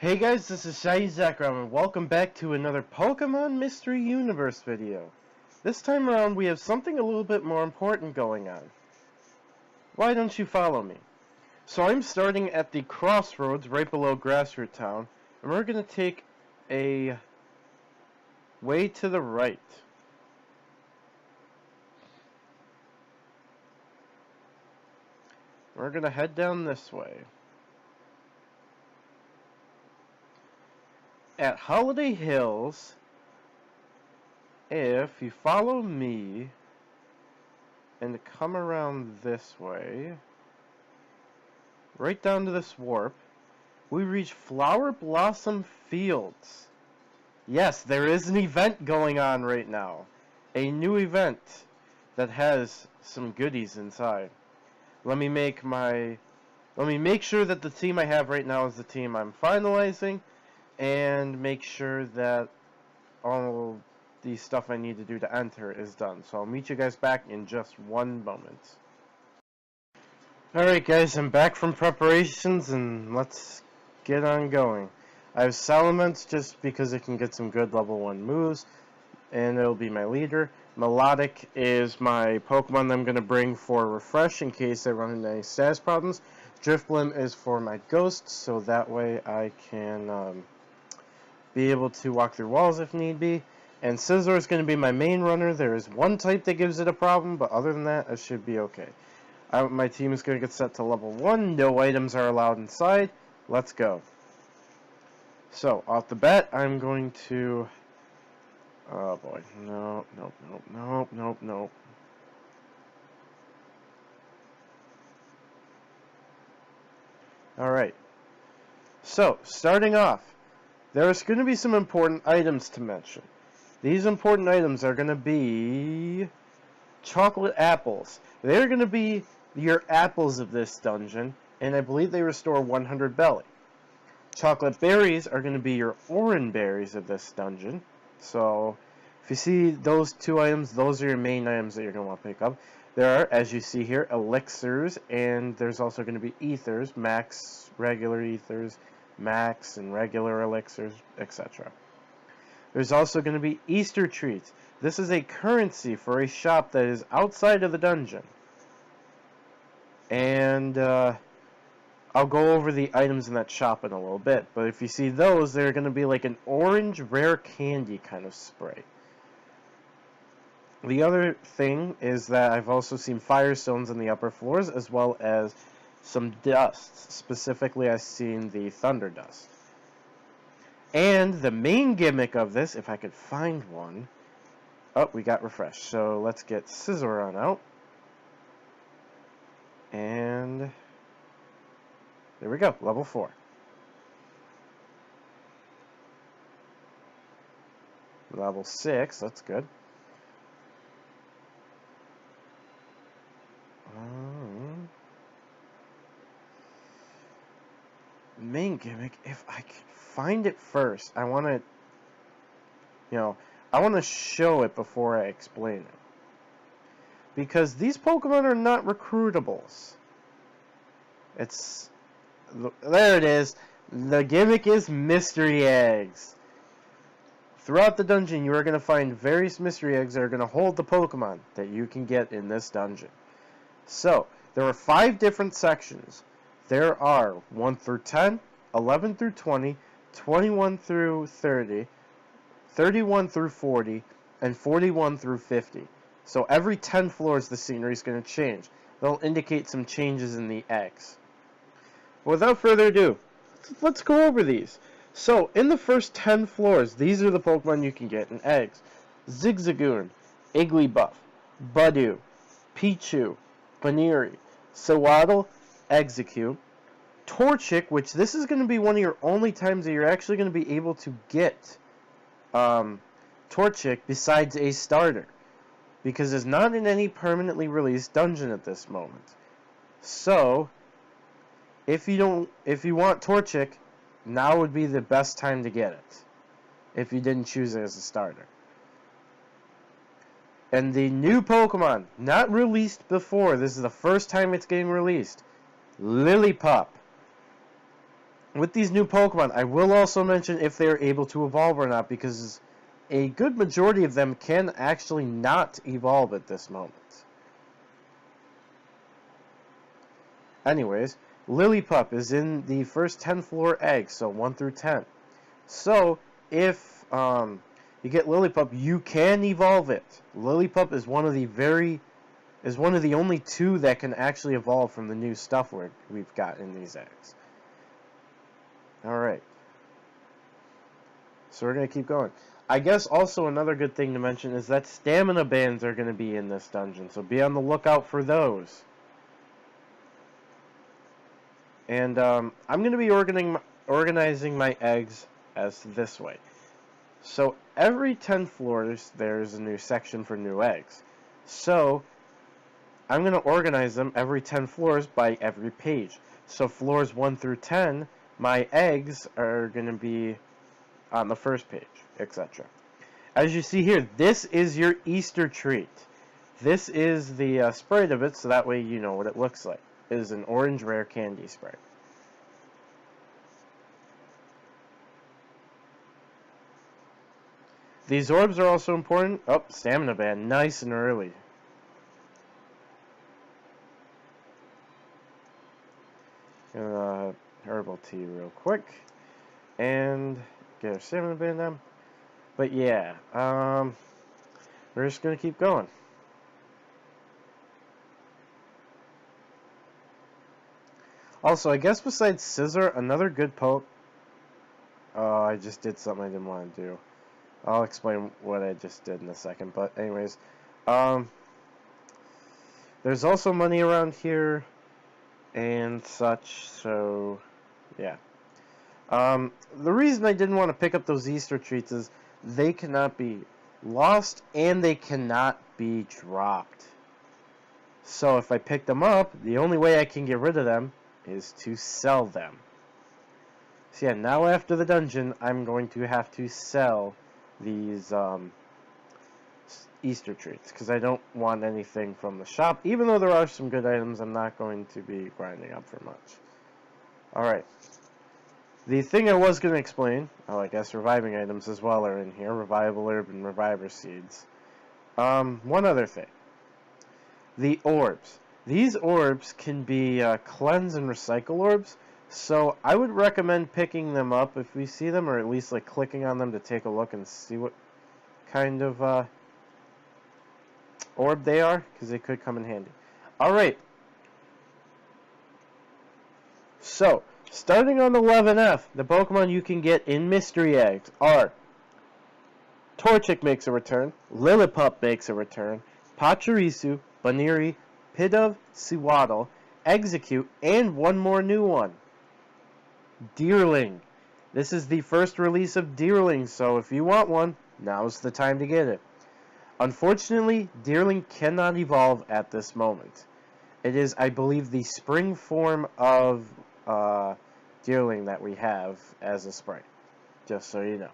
Hey guys, this is Sewaddle and welcome back to another Pokémon Mystery Universe video. This time around we have something a little bit more important going on. Why don't you follow me? So I'm starting at the crossroads right below Grassroot Town, and we're going to take a way to the right. We're going to head down this way. At Holiday Hills, if you follow me and come around this way, right down to this warp, we reach Flowerblossom Fields. Yes, there is an event going on right now. A new event that has some goodies inside. Let me make sure that the team I have right now is the team I'm finalizing, and make sure that all the stuff I need to do to enter is done. So I'll meet you guys back in just one moment. Alright guys, I'm back from preparations and let's get on going. I have Salamence just because it can get some good level 1 moves, and it'll be my leader. Melodic is my Pokemon that I'm going to bring for Refresh in case I run into any status problems. Drifblim is for my Ghost, so that way I can be able to walk through walls if need be. And Scizor is going to be my main runner. There is one type that gives it a problem, but other than that, it should be okay. My team is going to get set to level 1. No items are allowed inside. Let's go. So, off the bat, I'm going to... Oh boy. No, nope, nope, nope, nope, nope. Alright. So, starting off, there's going to be some important items to mention. These important items are going to be chocolate apples. They're going to be your apples of this dungeon, and I believe they restore 100 belly. Chocolate berries are going to be your orange berries of this dungeon. So, if you see those two items, those are your main items that you're going to want to pick up. There are, as you see here, elixirs, and there's also going to be ethers, max, regular ethers, max, and regular elixirs, etc. There's also going to be Easter treats. This is a currency for a shop that is outside of the dungeon. And I'll go over the items in that shop in a little bit. But if you see those, they're going to be like an orange rare candy kind of spray. The other thing is that I've also seen firestones in the upper floors, as well as some dust. Specifically, I've seen the thunder dust. And the main gimmick of this, if I could find one... Oh, we got refreshed. So let's get Scizor on out. And... there we go, level 4. Level 6, that's good. Main gimmick, if I can find it first, I want to, I want to show it before I explain it. Because these Pokemon are not recruitables. There it is. The gimmick is mystery eggs. Throughout the dungeon, you are going to find various mystery eggs that are going to hold the Pokemon that you can get in this dungeon. So, there are 5 different sections. There are 1 through 10, 11 through 20, 21 through 30, 31 through 40, and 41 through 50. So every 10 floors the scenery is going to change. They'll indicate some changes in the eggs. Without further ado, let's go over these. So, in the first 10 floors, these are the Pokemon you can get in eggs. Zigzagoon, Igglybuff, Budew, Pichu, Buneary, Sewaddle, Execute, Torchic, which this is going to be one of your only times that you're actually going to be able to get Torchic besides a starter, because it's not in any permanently released dungeon at this moment. So, if you want Torchic, now would be the best time to get it, if you didn't choose it as a starter. And the new Pokemon, not released before, this is the first time it's getting released, Lillipup. with these new Pokemon, I will also mention if they're able to evolve or not, because a good majority of them can actually not evolve at this moment. Anyways, Lillipup is in the first 10 floor eggs, so 1 through 10. So, if you get Lillipup, you can evolve it. Lillipup is one of the only two that can actually evolve from the new stuff we've got in these eggs. Alright. So we're going to keep going. I guess also another good thing to mention is that stamina bands are going to be in this dungeon, so be on the lookout for those. And I'm going to be organizing my eggs as this way. So every 10 floors, there's a new section for new eggs. So I'm going to organize them every 10 floors by every page. So floors 1 through 10, my eggs are going to be on the first page, etc. As you see here, this is your Easter treat. This is the sprite of it, so that way you know what it looks like. It is an orange rare candy sprite. These orbs are also important. Oh, stamina band, nice and early. Herbal tea real quick, and get our stamina band down. But yeah, we're just gonna keep going. Also, I guess besides Scissor, another good poke. Oh, I just did something I didn't want to do. I'll explain what I just did in a second. But anyways, there's also money around here and such. So yeah. The reason I didn't want to pick up those Easter treats is they cannot be lost and they cannot be dropped. So if I pick them up, the only way I can get rid of them is to sell them. So yeah, now after the dungeon, I'm going to have to sell these Easter treats because I don't want anything from the shop. Even though there are some good items, I'm not going to be grinding up for much. Alright. The thing I was going to explain, I guess reviving items as well are in here. Revival herb and reviver seeds. One other thing. The orbs. These orbs can be cleanse and recycle orbs. So I would recommend picking them up if we see them, or at least like clicking on them to take a look and see what kind of orb they are, because they could come in handy. Alright. So, starting on 11F, the Pokemon you can get in Mystery Eggs are Torchic makes a return, Lillipup makes a return, Pachirisu, Buneary, Pichu, Sewaddle, Execute, and one more new one. Deerling. This is the first release of Deerling, so if you want one, now's the time to get it. Unfortunately, Deerling cannot evolve at this moment. It is, I believe, the spring form of Deerling that we have as a sprite. Just so you know.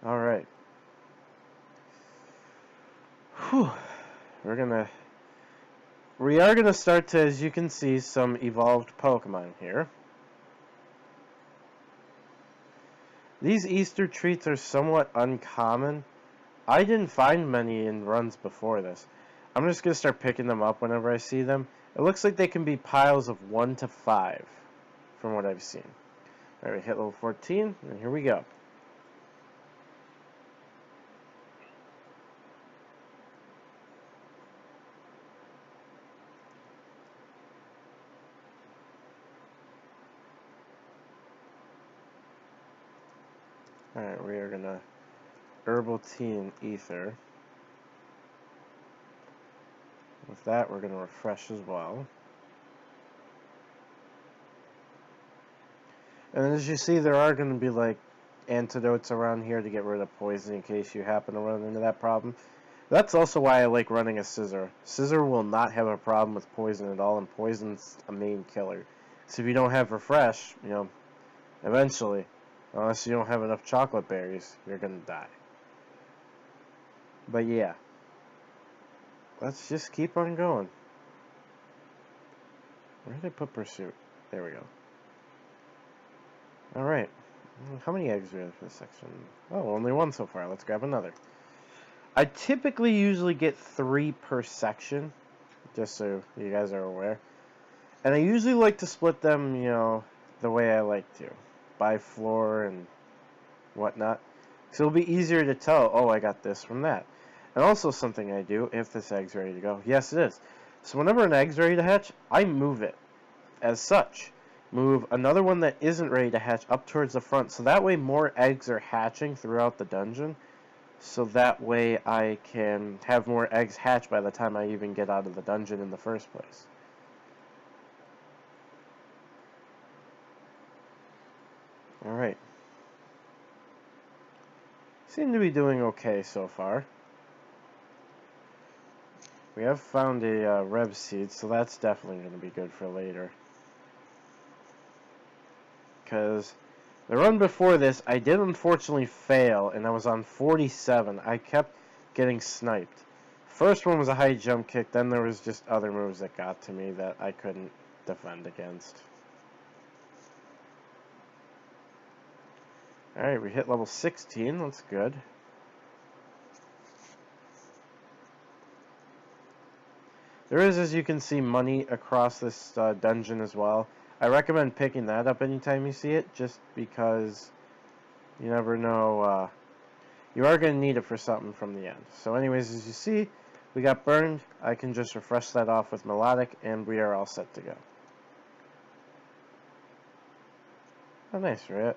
Alright. We are gonna start to, as you can see, some evolved Pokemon here. These Easter treats are somewhat uncommon. I didn't find many in runs before this. I'm just gonna start picking them up whenever I see them. It looks like they can be piles of 1 to 5, from what I've seen. Alright, we hit level 14, and here we go. Alright, we are gonna Herbal Tea and Ether. With that, we're gonna refresh as well. And as you see, there are gonna be like antidotes around here to get rid of poison in case you happen to run into that problem. That's also why I like running a Scissor. Scissor will not have a problem with poison at all, and poison's a main killer. So if you don't have refresh, eventually, unless you don't have enough chocolate berries, you're gonna die. But yeah, let's just keep on going. Where did I put Pursuit? There we go. Alright. How many eggs do we have for this section? Oh, only one so far. Let's grab another. I typically usually get 3 per section, just so you guys are aware. And I usually like to split them, you know, the way I like to. By floor and whatnot. So it'll be easier to tell, oh, I got this from that. And also something I do, if this egg's ready to go. Yes, it is. So whenever an egg's ready to hatch, I move it. As such. Move another one that isn't ready to hatch up towards the front. So that way more eggs are hatching throughout the dungeon. So that way I can have more eggs hatch by the time I even get out of the dungeon in the first place. Alright. Seem to be doing okay so far. We have found a Rev Seed, so that's definitely going to be good for later. Because the run before this, I did unfortunately fail, and I was on 47. I kept getting sniped. First one was a high jump kick, then there was just other moves that got to me that I couldn't defend against. Alright, we hit level 16, that's good. There is, as you can see, money across this dungeon as well. I recommend picking that up anytime you see it, just because you never know, you are going to need it for something from the end. So anyways, as you see, we got burned. I can just refresh that off with Melodic, and we are all set to go. Oh, nice, right?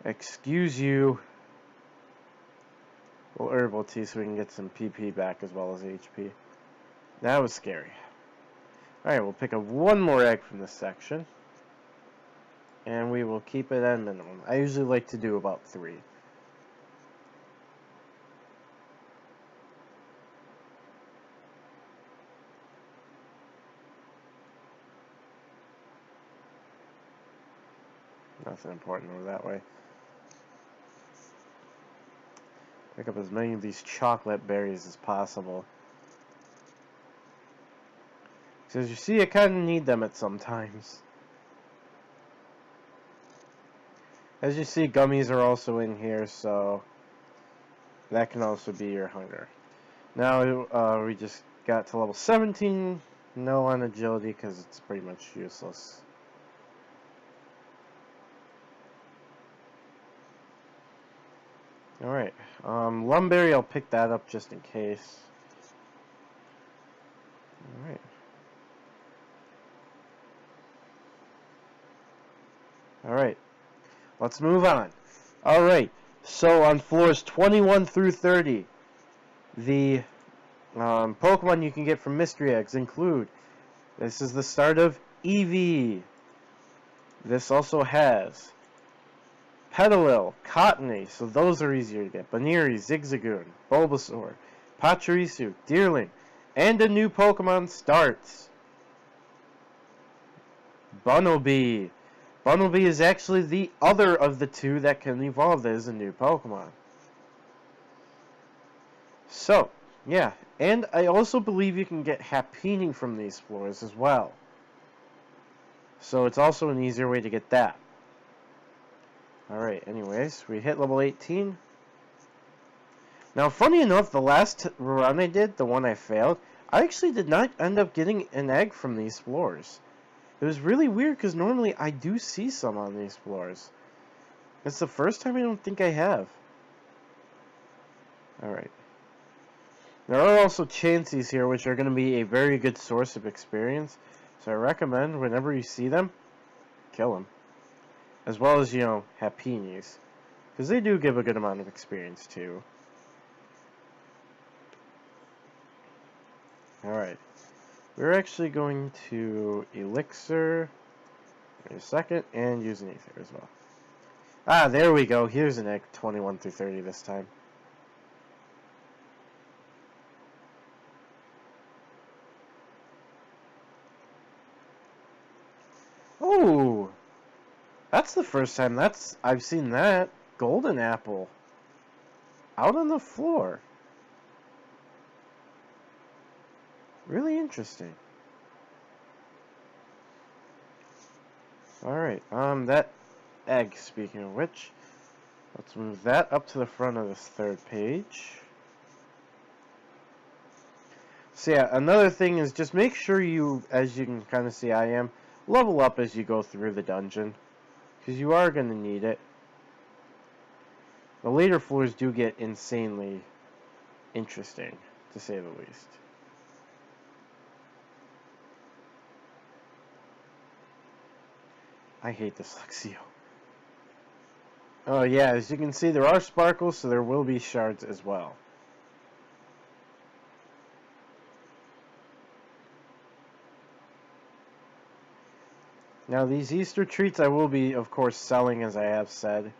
Excuse you. Well, herbal tea so we can get some PP back as well as HP. That was scary. Alright, we'll pick up one more egg from this section. And we will keep it at minimum. I usually like to do about 3. Nothing important over that way. Pick up as many of these chocolate berries as possible. So as you see, I kind of need them at some times. As you see, gummies are also in here, so that can also be your hunger. Now we just got to level 17. No on agility because it's pretty much useless. Alright, Lumberry, I'll pick that up just in case. Alright. Alright, let's move on. Alright, so on floors 21 through 30, the Pokemon you can get from Mystery Eggs include, this is the start of Eevee. This also has Petilil, Cottonee, so those are easier to get. Buneary, Zigzagoon, Bulbasaur, Pachirisu, Deerling, and a new Pokemon starts. Bunnelby. Bunnelby is actually the other of the 2 that can evolve as a new Pokemon. So, yeah, and I also believe you can get Happiny from these floors as well. So it's also an easier way to get that. Alright, anyways, we hit level 18. Now, funny enough, the last run I did, the one I failed, I actually did not end up getting an egg from these floors. It was really weird because normally I do see some on these floors. It's the first time I don't think I have. Alright. There are also Chanseys here, which are going to be a very good source of experience. So I recommend, whenever you see them, kill them. As well as, you know, Happinis. Because they do give a good amount of experience, too. Alright. We're actually going to Elixir in a second, and use an Ether as well. Ah, there we go. Here's an egg, 21 through 30 this time. Oh! That's the first time I've seen that. Golden apple. Out on the floor. Really interesting. Alright, that egg, speaking of which, let's move that up to the front of this third page. So yeah, another thing is just make sure you, as you can kind of see I am, level up as you go through the dungeon, because you are going to need it. The later floors do get insanely interesting, to say the least. I hate this Luxio. Oh yeah, as you can see there are sparkles, so there will be shards as well. Now these Easter treats I will be, of course, selling, as I have said.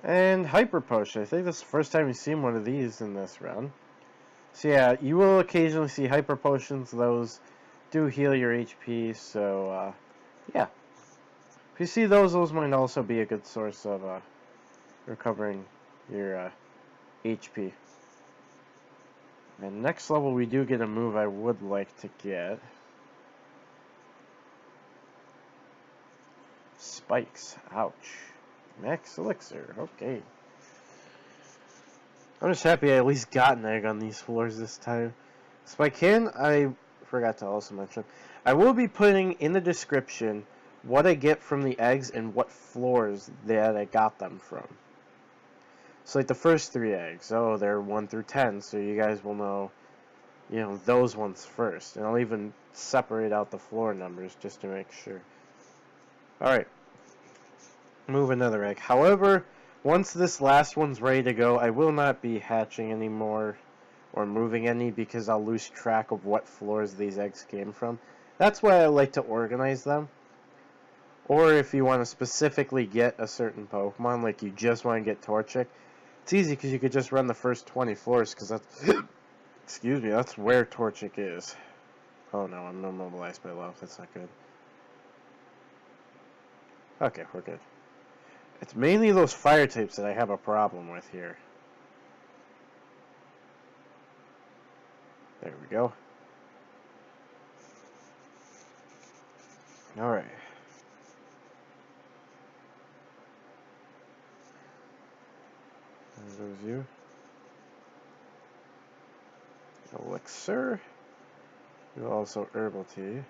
And Hyper Potion. I think this is the first time you've seen one of these in this run. So yeah, you will occasionally see Hyper Potions. Those do heal your HP, so yeah. If you see those might also be a good source of recovering your HP. And next level we do get a move I would like to get. Spikes. Ouch. Max Elixir. Okay. I'm just happy I at least got an egg on these floors this time. So if I can, I forgot to also mention, I will be putting in the description what I get from the eggs and what floors that I got them from. So like the first 3 eggs, oh, they're 1 through 10, so you guys will know, you know, those ones first. And I'll even separate out the floor numbers just to make sure. Alright. Move another egg. However, once this last one's ready to go, I will not be hatching anymore or moving any because I'll lose track of what floors these eggs came from. That's why I like to organize them. Or if you want to specifically get a certain Pokemon, like you just want to get Torchic, it's easy because you could just run the first 20 floors because that's, excuse me, that's where Torchic is. Oh no, I'm immobilized by love. That's not good. Okay, we're good. It's mainly those fire types that I have a problem with here. There we go. Alright. There goes you. Elixir. You also Herbal Tea.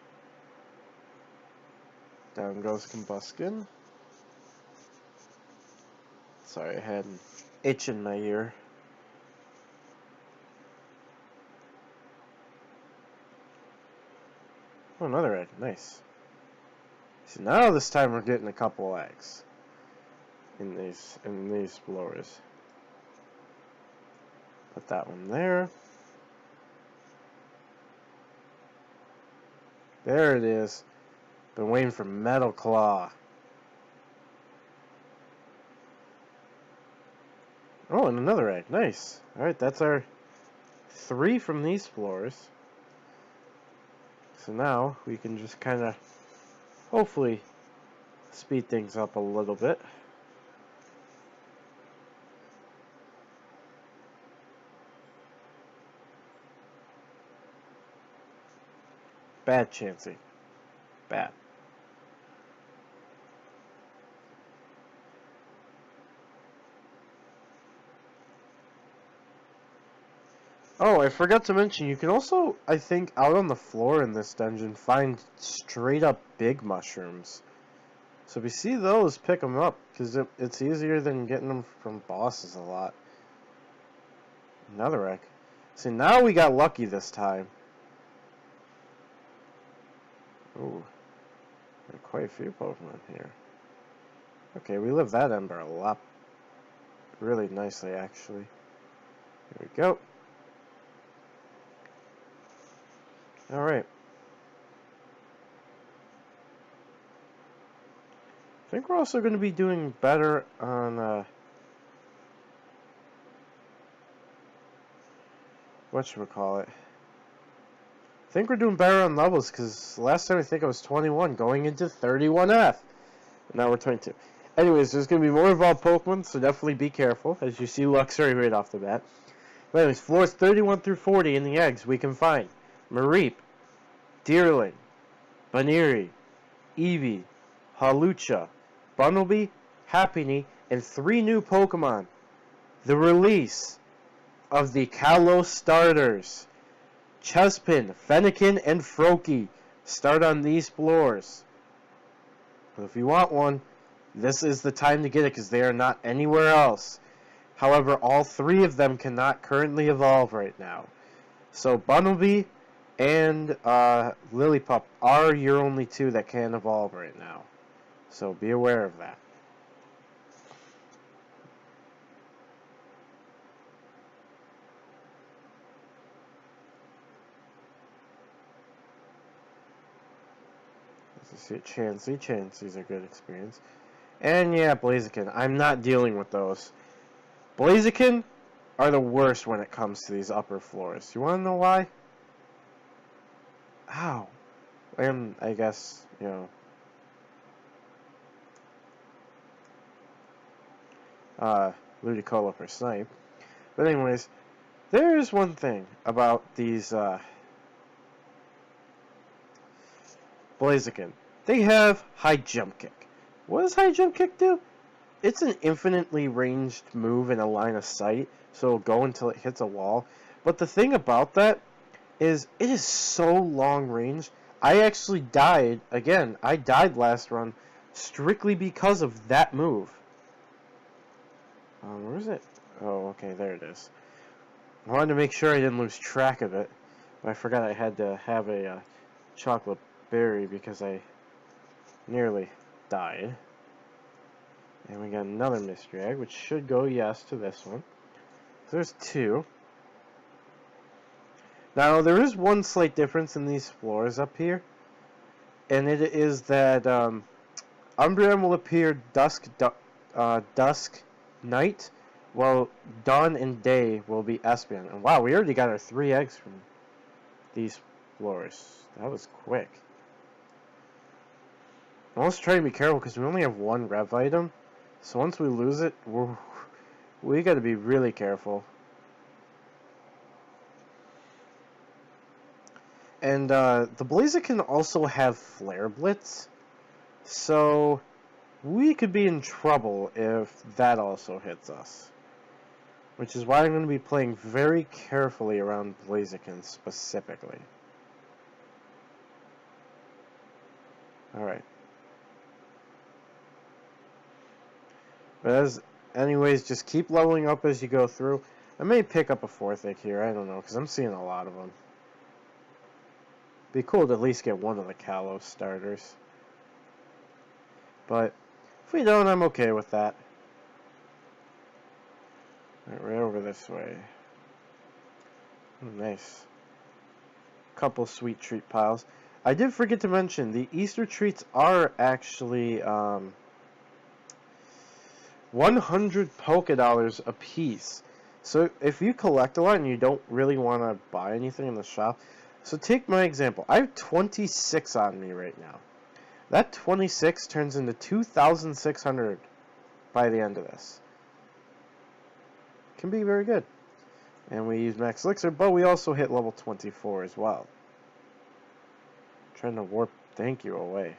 Down goes Combuskin. Sorry, I had an itch in my ear. Oh, another egg. Nice. So now this time we're getting a couple eggs in these blowers. Put that one there. There it is. Been waiting for Metal Claw. Oh, and another egg. Nice. Alright, that's our 3 from these floors. So now we can just kind of hopefully speed things up a little bit. Bad Chansey. Bad. Oh, I forgot to mention, you can also, I think, out on the floor in this dungeon, find straight up big mushrooms. So if you see those, pick them up, because it's easier than getting them from bosses a lot. Another egg. See, now we got lucky this time. Ooh. There are quite a few Pokemon here. Okay, we live that Ember a lot. Really nicely, actually. Here we go. Alright. I think we're also going to be doing better on, whatchamacallit. I think we're doing better on levels, because last time I think I was 21, going into 31F. And now we're 22. Anyways, there's going to be more evolved Pokemon, so definitely be careful, as you see Luxray right off the bat. But anyways, floors 31 through 40 in the eggs we can find Mareep, Deerling, Buneary, Eevee, Hawlucha, Bunnelby, Happiny, and 3 new Pokemon. The release of the Kalos starters, Chespin, Fennekin, and Froakie, start on these floors. So if you want one, this is the time to get it because they are not anywhere else. However, all 3 of them cannot currently evolve right now. So Bunnelby and Lillipup are your only 2 that can evolve right now. So be aware of that. Let's see, Chanseys are good experience. And yeah, Blaziken. I'm not dealing with those. Blaziken are the worst when it comes to these upper floors. You want to know why? Ow. And I guess, Ludicolo for Snipe. But anyways, there is one thing about these Blaziken. They have High Jump Kick. What does High Jump Kick do? It's an infinitely ranged move in a line of sight, so it'll go until it hits a wall. But the thing about that is it is so long range. I actually died, again, I died last run strictly because of that move. Where is it? Oh, okay, there it is. I wanted to make sure I didn't lose track of it, but I forgot I had to have a chocolate berry because I nearly died. And we got another mystery egg, which should go yes to this one. So there's 2. Now, there is one slight difference in these floors up here, and it is that Umbreon will appear dusk, night, while dawn and day will be Espeon. And wow, we already got our 3 eggs from these floors. That was quick. I'm also trying to be careful because we only have 1 rev item, so once we lose it, we got to be really careful. And the Blaziken also have Flare Blitz, so we could be in trouble if that also hits us. Which is why I'm going to be playing very carefully around Blaziken specifically. Alright. But anyways, just keep leveling up as you go through. I may pick up a 4th egg here, I don't know, because I'm seeing a lot of them. Be cool to at least get one of the Kalos starters. But if we don't, I'm okay with that. Right over this way. Oh, nice. Couple sweet treat piles. I did forget to mention, the Easter treats are actually 100 Pokédollars a piece. So if you collect a lot and you don't really want to buy anything in the shop, so take my example. I have 26 on me right now. That 26 turns into 2,600 by the end of this. Can be very good. And we use Max Elixir, but we also hit level 24 as well. Trying to warp thank you away.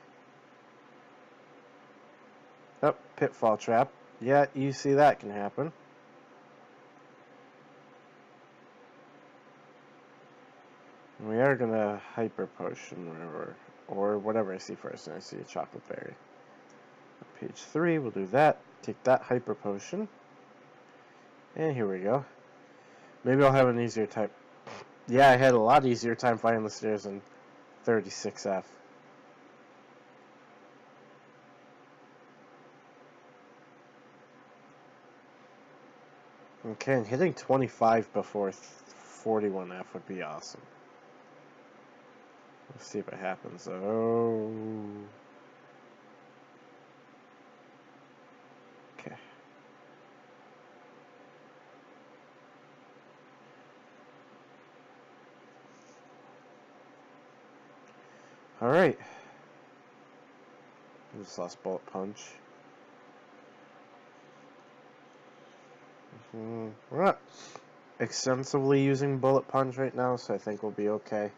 Oh, Pitfall Trap. Yeah, you see that can happen. And we are gonna Hyper Potion or whatever I see first, and I see a Chocolate Berry. Page 3, we'll do that. Take that Hyper Potion. And here we go. Maybe I'll have an easier time. Yeah, I had a lot easier time finding the stairs in 36F. Okay, and hitting 25 before 41F would be awesome. Let's see if it happens. Oh. Okay. Alright. Just lost Bullet Punch. We're not extensively using Bullet Punch right now, so I think we'll be okay.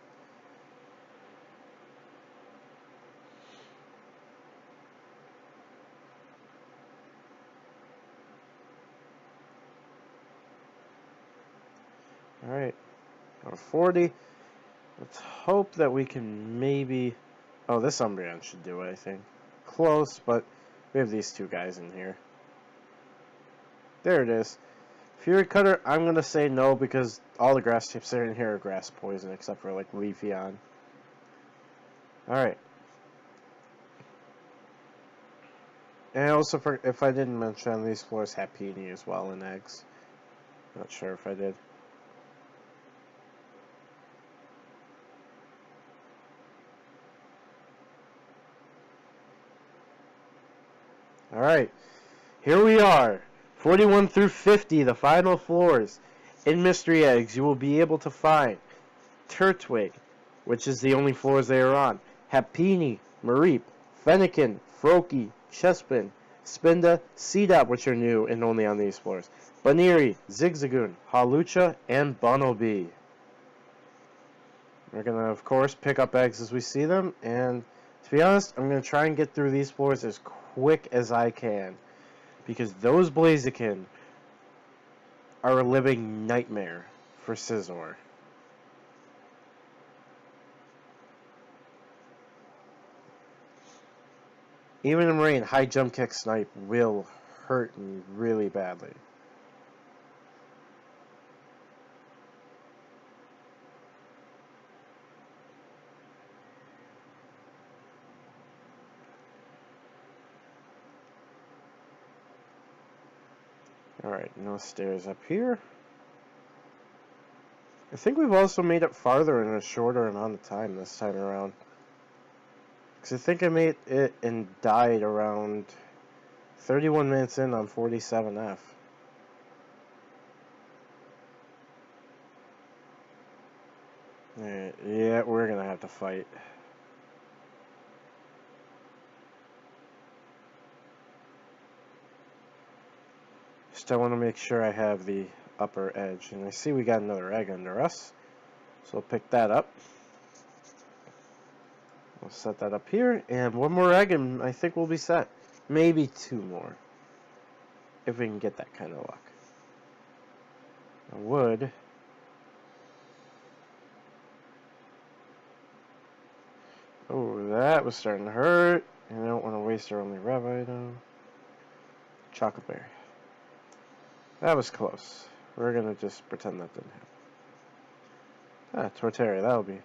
Alright, we're 40. Let's hope that we can maybe... Oh, this Umbreon should do it, I think. Close, but we have these two guys in here. There it is. Fury Cutter, I'm going to say no because all the grass types that are in here are grass poison except for like Leafeon. Alright. And also, if I didn't mention on these floors, Happiny as well in eggs. Not sure if I did. Alright. Here we are. 41 through 50, the final floors. In Mystery Eggs, you will be able to find Turtwig, which is the only floors they are on. Happiny, Mareep, Fennekin, Froakie, Chespin, Spinda, Sewaddle, which are new and only on these floors. Buneary, Zigzagoon, Hawlucha, and Bunnelby. We're going to, of course, pick up eggs as we see them, and to be honest, I'm going to try and get through these floors as quick as I can, because those Blaziken are a living nightmare for Scizor. Even in rain, high jump kick snipe will hurt me really badly. Alright, no stairs up here. I think we've also made it farther in a shorter amount of time this time around. Because I think I made it and died around 31 minutes in on 47F. Alright, yeah, we're gonna have to fight. Just I want to make sure I have the upper edge. And I see we got another egg under us. So we'll pick that up. We'll set that up here. And one more egg and I think we'll be set. Maybe two more. If we can get that kind of luck. I would. Oh, that was starting to hurt. And I don't want to waste our only rev item. Chocolate berry. That was close. We're going to just pretend that didn't happen. Ah, Torterra, that'll be.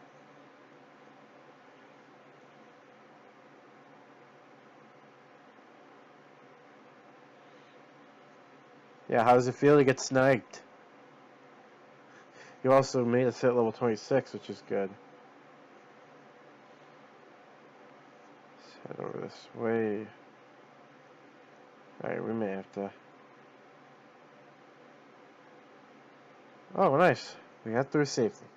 Yeah, how does it feel to get sniped? You also made us hit level 26, which is good. Let's head over this way. Alright, we may have to... Oh, nice. We got through safely.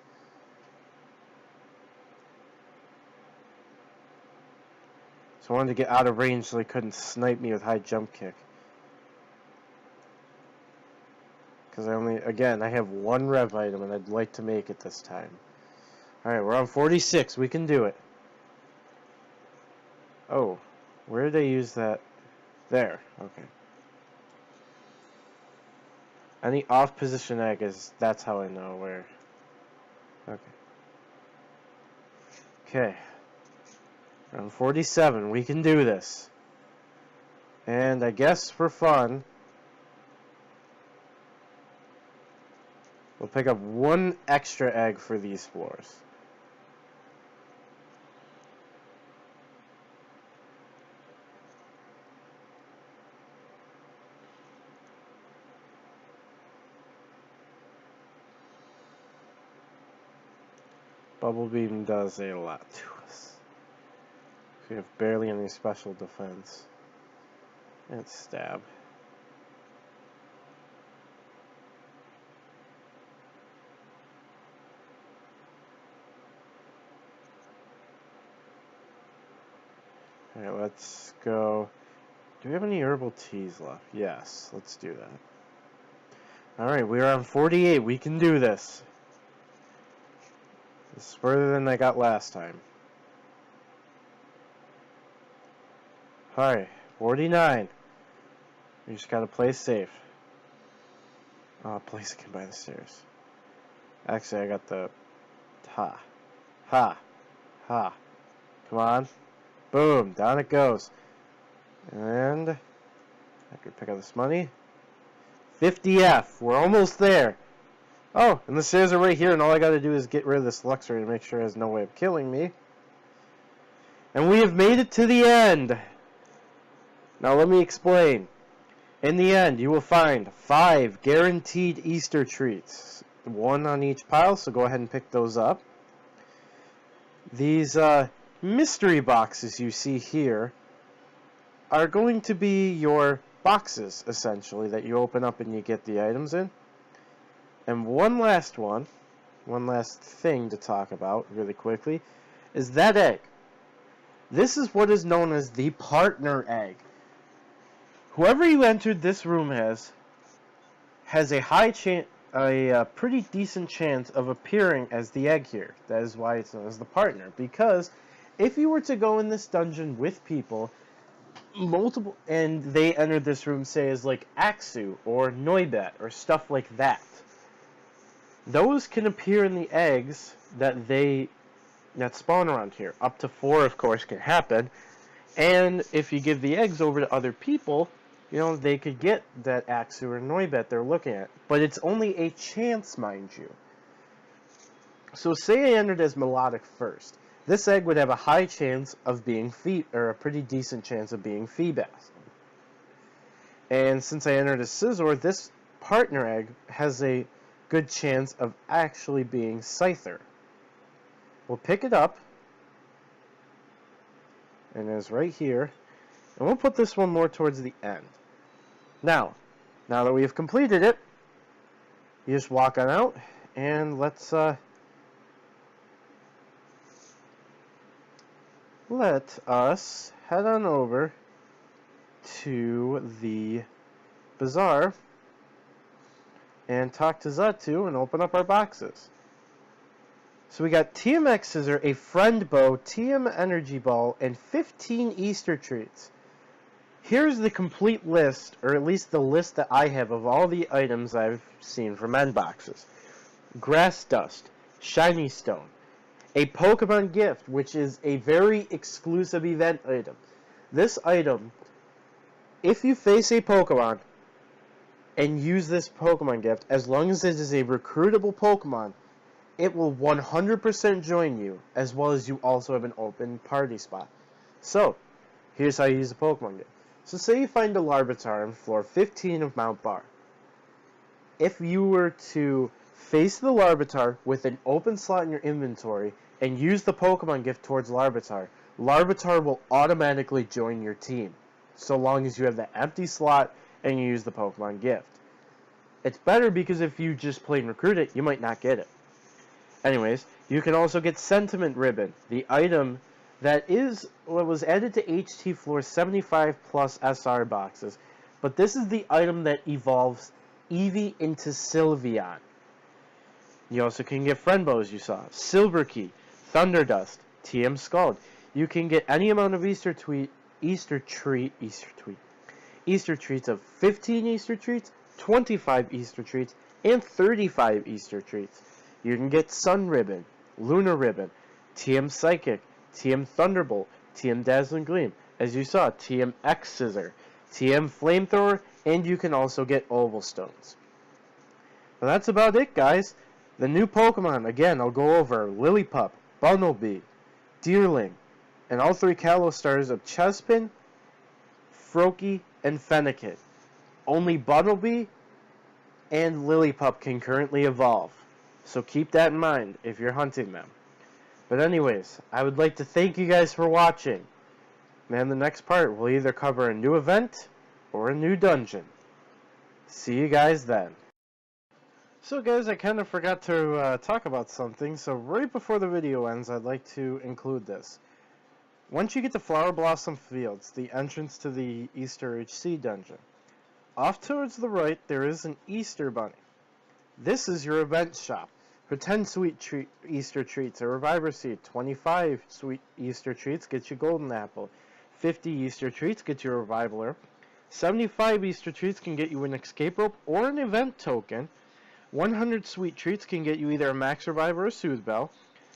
So I wanted to get out of range so they couldn't snipe me with high jump kick. Because I have one rev item and I'd like to make it this time. Alright, we're on 46. We can do it. Oh, where did they use that? There. Okay. Any off position egg that's how I know where. Okay. Okay. Round 47. We can do this. And I guess for fun, we'll pick up one extra egg for these floors. Bubble Beam does a lot to us. We have barely any special defense. And stab. Alright, let's go. Do we have any herbal teas left? Yes, let's do that. Alright, we're on 48. We can do this. This is further than I got last time. Alright, 49. We just gotta play safe. Oh, place again by the stairs. Actually, I got the... Ha. Ha. Ha. Come on. Boom. Down it goes. And... I could pick up this money. 50F. We're almost there. Oh, and the stairs are right here, and all I gotta do is get rid of this Luxray to make sure it has no way of killing me. And we have made it to the end. Now let me explain. In the end, you will find 5 guaranteed Easter treats. 1 on each pile, so go ahead and pick those up. These mystery boxes you see here are going to be your boxes, essentially, that you open up and you get the items in. And one last thing to talk about really quickly, is that egg. This is what is known as the partner egg. Whoever you entered this room has a high chance, a pretty decent chance of appearing as the egg here. That is why it's known as the partner. Because if you were to go in this dungeon with people, and they entered this room, say as like Axu or Noibet or stuff like that, those can appear in the eggs that spawn around here. Up to 4, of course, can happen. And if you give the eggs over to other people, you know, they could get that Axu or Noibet they're looking at. But it's only a chance, mind you. So say I entered as Melodic first. This egg would have a high chance of being or a pretty decent chance of being Feebas. And since I entered as Scizor, this partner egg has a good chance of actually being Scyther. We'll pick it up. And it's right here. And we'll put this one more towards the end. Now that we have completed it, you just walk on out, and let's let us head on over to the bazaar and talk to Zatu and open up our boxes. So we got TMX Scissor, a Friend Bow, TM Energy Ball, and 15 Easter treats. Here's the complete list, or at least the list that I have of all the items I've seen from end boxes. Grass Dust, Shiny Stone, a Pokemon Gift, which is a very exclusive event item. This item, if you face a Pokemon and use this Pokemon Gift, as long as it is a recruitable Pokemon, it will 100% join you, as well as you also have an open party spot. So, here's how you use the Pokemon Gift. So say you find a Larvitar on floor 15 of Mount Bar. If you were to face the Larvitar with an open slot in your inventory and use the Pokemon Gift towards Larvitar, Larvitar will automatically join your team, so long as you have that empty slot and you use the Pokemon Gift. It's better because if you just plain recruit it, you might not get it. Anyways, you can also get Sentiment Ribbon, the item that is what was added to HT Floor 75 plus SR boxes. But this is the item that evolves Eevee into Sylveon. You also can get Friend Bows, you saw. Silver Key, Thunder Dust, TM Scald. You can get any amount of Easter treats of 15 Easter treats, 25 Easter treats, and 35 Easter treats. You can get Sun Ribbon, Lunar Ribbon, TM Psychic, TM Thunderbolt, TM Dazzling Gleam, as you saw, TM X Scissor, TM Flamethrower, and you can also get Oval Stones. Well, that's about it, guys. The new Pokemon, again, I'll go over Lillipup, Bunnelby, Deerling, and all 3 Kalos stars of Chespin, Froakie, and Fennekin. Only Bunnelby and Lillipup can currently evolve, so keep that in mind if you're hunting them. But anyways, I would like to thank you guys for watching. And the next part will either cover a new event or a new dungeon. See you guys then. So guys, I kind of forgot to talk about something, so right before the video ends, I'd like to include this. Once you get to Flowerblossom Fields, the entrance to the Easter HC dungeon, off towards the right there is an Easter bunny. This is your event shop. For 10 sweet Easter treats, a Reviver Seed. 25 sweet Easter treats get you Golden Apple. 50 Easter treats get you a Revivaler. 75 Easter treats can get you an Escape Rope or an event token. 100 sweet treats can get you either a Max Reviver or a Soothe Bell.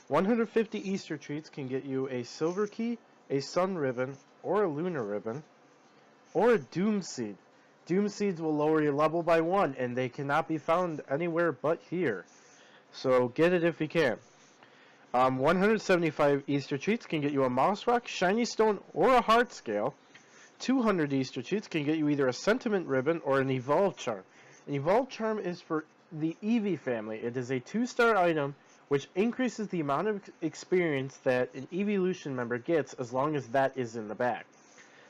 150 Easter treats can get you a Silver Key, a Sun Ribbon, or a Lunar Ribbon, or a Doom Seed. Doom Seeds will lower your level by 1, and they cannot be found anywhere but here. So get it if you can. 175 Easter treats can get you a Moss Rock, Shiny Stone, or a Heart Scale. 200 Easter treats can get you either a Sentiment Ribbon or an Evolve Charm. An Evolve Charm is for the Eevee family. It is a 2-star item which increases the amount of experience that an Evolution member gets as long as that is in the bag.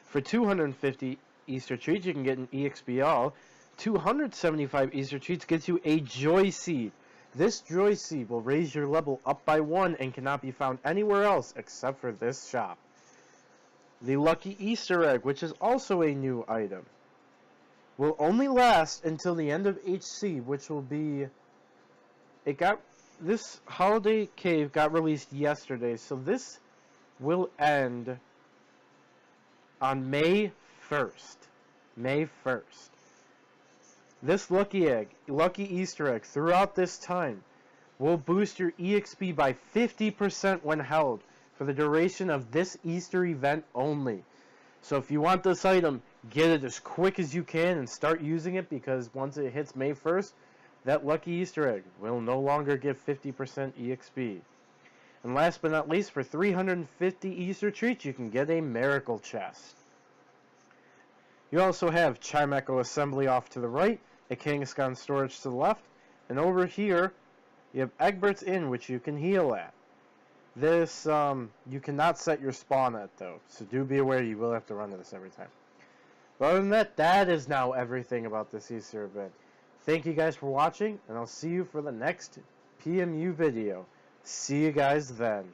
For 250 Easter treats, you can get an EXP All. 275 Easter treats gets you a Joy Seed. This Joy Seed will raise your level up by 1 and cannot be found anywhere else except for this shop. The Lucky Easter Egg, which is also a new item, will only last until the end of HC, which will be... This Holiday Cave got released yesterday, so this will end on May 1st. May 1st. This Lucky Easter Egg, throughout this time, will boost your EXP by 50% when held for the duration of this Easter event only. So if you want this item, get it as quick as you can and start using it, because once it hits May 1st, that Lucky Easter Egg will no longer give 50% EXP. And last but not least, for 350 Easter treats, you can get a Miracle Chest. You also have Chimecho Assembly off to the right, a Kangaskhan Storage to the left, and over here, you have Egbert's Inn, which you can heal at. This, you cannot set your spawn at, though, so do be aware you will have to run to this every time. But other than that, that is now everything about this Easter event. Thank you guys for watching, and I'll see you for the next PMU video. See you guys then.